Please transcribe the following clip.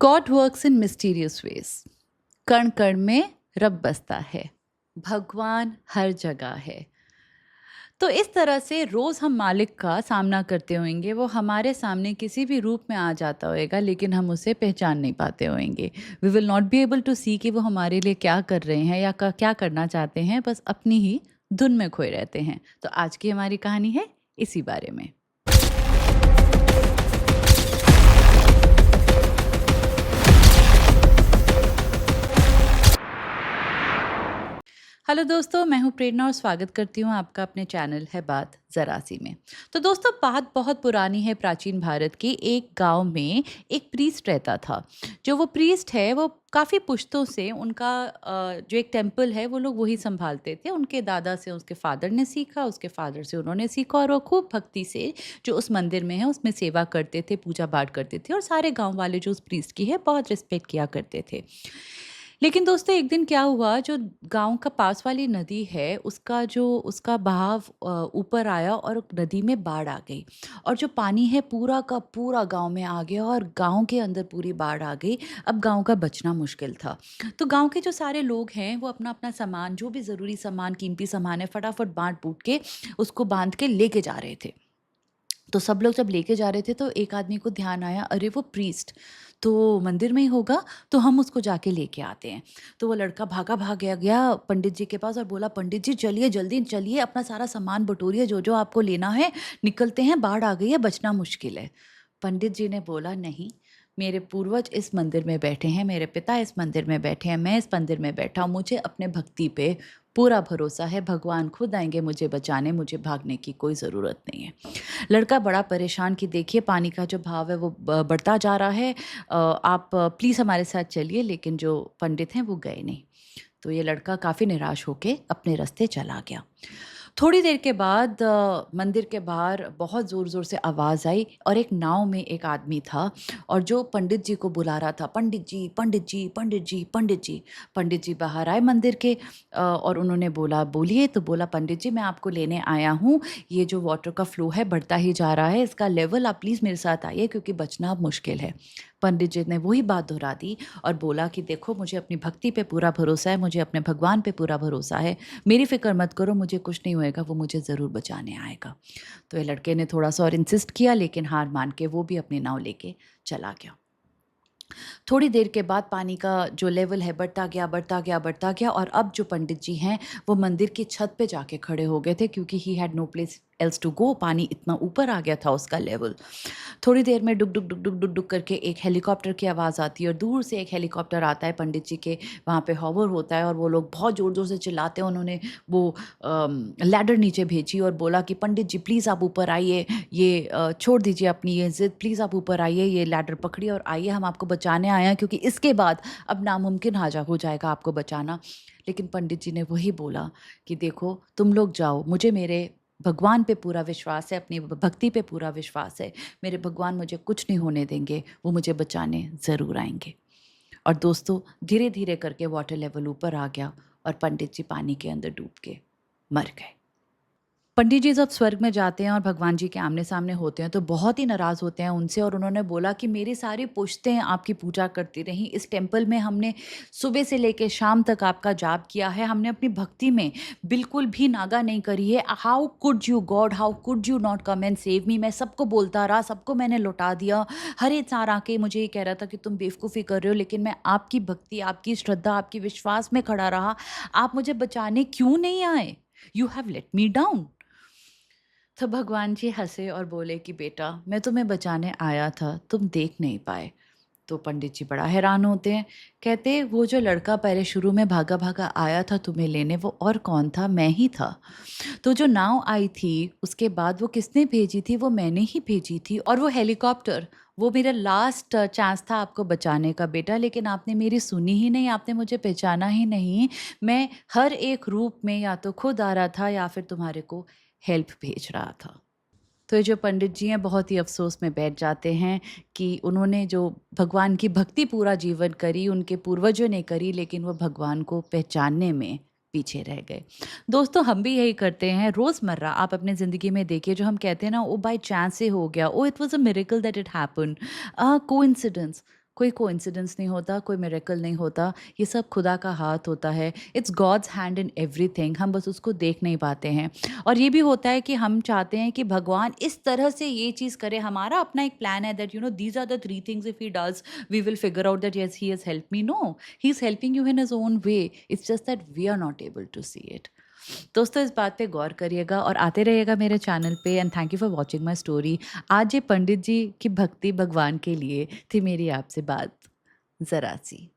God works in mysterious ways. कण कण में रब बसता है, भगवान हर जगह है। तो इस तरह से रोज़ हम मालिक का सामना करते होंगे, वो हमारे सामने किसी भी रूप में आ जाता होएगा, लेकिन हम उसे पहचान नहीं पाते होंगे। We will not be able to see कि वो हमारे लिए क्या कर रहे हैं या क्या करना चाहते हैं, बस अपनी ही धुन में खोए रहते हैं। तो आज की हमारी कहानी है इसी बारे में। हेलो दोस्तों, मैं हूं प्रेरणा और स्वागत करती हूं आपका अपने चैनल है बात ज़रा सी में। तो दोस्तों, बात बहुत पुरानी है, प्राचीन भारत की। एक गांव में एक प्रीस्ट रहता था। जो वो प्रीस्ट है वो काफ़ी पुश्तों से उनका जो एक टेम्पल है वो लोग वही संभालते थे। उनके दादा से उसके फादर ने सीखा, उसके फादर से उन्होंने सीखा, और वो खूब भक्ति से जो उस मंदिर में है उसमें सेवा करते थे, पूजा पाठ करते थे, और सारे गाँव वाले जो उस प्रीस्ट की है बहुत रिस्पेक्ट किया करते थे। लेकिन दोस्तों, एक दिन क्या हुआ, जो गाँव का पास वाली नदी है उसका बहाव ऊपर आया और नदी में बाढ़ आ गई। और जो पानी है पूरा का पूरा गाँव में आ गया और गाँव के अंदर पूरी बाढ़ आ गई। अब गाँव का बचना मुश्किल था। तो गाँव के जो सारे लोग हैं वो अपना-अपना सामान, जो भी ज़रूरी सामान, कीमती सामान है, फटाफट बाँट-बूट के उसको बाँध के लेके जा रहे थे। तो सब लोग जब लेके जा रहे थे तो एक आदमी को ध्यान आया, अरे वो प्रीस्ट तो मंदिर में ही होगा, तो हम उसको जाके लेके आते हैं। तो वो लड़का भाग गया पंडित जी के पास और बोला, पंडित जी चलिए, जल्दी चलिए, अपना सारा सामान बटोरिए, जो जो आपको लेना है, निकलते हैं, बाढ़ आ गई है, बचना मुश्किल है। पंडित जी ने बोला, नहीं, मेरे पूर्वज इस मंदिर में बैठे हैं, मेरे पिता इस मंदिर में बैठे हैं, मैं इस मंदिर में बैठा हूँ, मुझे अपने भक्ति पे पूरा भरोसा है, भगवान खुद आएंगे मुझे बचाने, मुझे भागने की कोई ज़रूरत नहीं है। लड़का बड़ा परेशान कि देखिए पानी का जो भाव है वो बढ़ता जा रहा है, आप प्लीज़ हमारे साथ चलिए। लेकिन जो पंडित हैं वो गए नहीं। तो ये लड़का काफ़ी निराश होके अपने रास्ते चला गया। थोड़ी देर के बाद मंदिर के बाहर बहुत ज़ोर-ज़ोर से आवाज़ आई और एक नाव में एक आदमी था और जो पंडित जी को बुला रहा था, पंडित जी, पंडित जी, पंडित जी, पंडित जी। पंडित जी बाहर आए मंदिर के और उन्होंने बोला, बोलिए। तो बोला, पंडित जी मैं आपको लेने आया हूँ, ये जो वाटर का फ्लो है बढ़ता ही जा रहा है, इसका लेवल आप प्लीज़ मेरे साथ आइए क्योंकि बचना अब मुश्किल है। पंडित जी ने वही बात दोहरा दी और बोला कि देखो, मुझे अपनी भक्ति पे पूरा भरोसा है, मुझे अपने भगवान पे पूरा भरोसा है, मेरी फ़िक्र मत करो, मुझे कुछ नहीं होएगा, वो मुझे ज़रूर बचाने आएगा। तो ये लड़के ने थोड़ा-सा और इंसिस्ट किया, लेकिन हार मान के वो भी अपनी नाव लेके चला गया। थोड़ी देर के बाद पानी का जो लेवल है बढ़ता गया, बढ़ता गया, बढ़ता गया, और अब जो पंडित जी हैं वो मंदिर की छत पे जाके खड़े हो गए थे क्योंकि he had no place else to go. पानी इतना ऊपर आ गया था उसका लेवल। थोड़ी देर में डुक डुक डुक डुक डुक डुक करके एक हेलीकॉप्टर की आवाज़ आती है और दूर से एक हेलीकॉप्टर आता है, पंडित जी के वहाँ पे हॉवर होता है और वो लोग बहुत ज़ोर ज़ोर से चिल्लाते हैं। उन्होंने वो लैडर नीचे भेजी और बोला कि पंडित जी प्लीज़ आप ऊपर आइए, ये छोड़ दीजिए अपनी ये ज़िद, प्लीज़ आप ऊपर आइए, ये लैडर पकड़िए और आइए, हम आपको बचाने आए हैं क्योंकि इसके बाद अब नामुमकिन हो जाएगा आपको बचाना। लेकिन पंडित जी ने वही बोला कि देखो, तुम लोग जाओ, मुझे मेरे भगवान पे पूरा विश्वास है, अपनी भक्ति पे पूरा विश्वास है, मेरे भगवान मुझे कुछ नहीं होने देंगे, वो मुझे बचाने ज़रूर आएंगे। और दोस्तों, धीरे धीरे करके वाटर लेवल ऊपर आ गया और पंडित जी पानी के अंदर डूब के मर गए। पंडित जी जब स्वर्ग में जाते हैं और भगवान जी के आमने-सामने होते हैं तो बहुत ही नाराज़ होते हैं उनसे, और उन्होंने बोला कि मेरी सारी पुश्तें आपकी पूजा करती रहीं, इस टेम्पल में हमने सुबह से लेके शाम तक आपका जाप किया है, हमने अपनी भक्ति में बिल्कुल भी नागा नहीं करी है। How could you God, how could you not come and save me. मैं सबको बोलता रहा, सबको मैंने लौटा दिया। हर इंसान आके मुझे ये कह रहा था कि तुम बेवकूफ़ी कर रहे हो, लेकिन मैं आपकी भक्ति, आपकी श्रद्धा, आपके विश्वास में खड़ा रहा। आप मुझे बचाने क्यों नहीं आए? You have let me down. तो भगवान जी हँसे और बोले कि बेटा, मैं तुम्हें बचाने आया था, तुम देख नहीं पाए। तो पंडित जी बड़ा हैरान होते हैं, कहते वो जो लड़का पहले शुरू में भागा-भागा आया था तुम्हें लेने, वो और कौन था? मैं ही था। तो जो नाव आई थी उसके बाद वो किसने भेजी थी? वो मैंने ही भेजी थी, और वो हेलीकॉप्टर, वो मेरा लास्ट चांस था आपको बचाने का बेटा, लेकिन आपने मेरी सुनी ही नहीं, आपने मुझे पहचाना ही नहीं। मैं हर एक रूप में या तो खुद आ रहा था या फिर तुम्हारे को हेल्प भेज रहा था। तो ये जो पंडित जी हैं बहुत ही अफ़सोस में बैठ जाते हैं कि उन्होंने जो भगवान की भक्ति पूरा जीवन करी, उनके पूर्वजों ने करी, लेकिन वो भगवान को पहचानने में पीछे रह गए। दोस्तों, हम भी यही करते हैं रोज़मर्रा। आप अपनी ज़िंदगी में देखिए, जो हम कहते हैं ना, ओ बाय चांस से हो गया, oh it was a miracle that it happened, coincidence. कोई कोइंसिडेंस नहीं होता, कोई मिरेकल नहीं होता, ये सब खुदा का हाथ होता है। It's God's hand in everything, हम बस उसको देख नहीं पाते हैं। और ये भी होता है कि हम चाहते हैं कि भगवान इस तरह से ये चीज़ करे, हमारा अपना एक प्लान है that these are the 3 things if he does we will figure out that yes he has helped me. No, he is helping you in his own way, it's just that we are not able to see it. दोस्तों, इस बात पे गौर करिएगा और आते रहिएगा मेरे channel पे, and thank you for watching my story. आज ये पंडित जी की भक्ति भगवान के लिए थी मेरी आपसे बात ज़रा सी।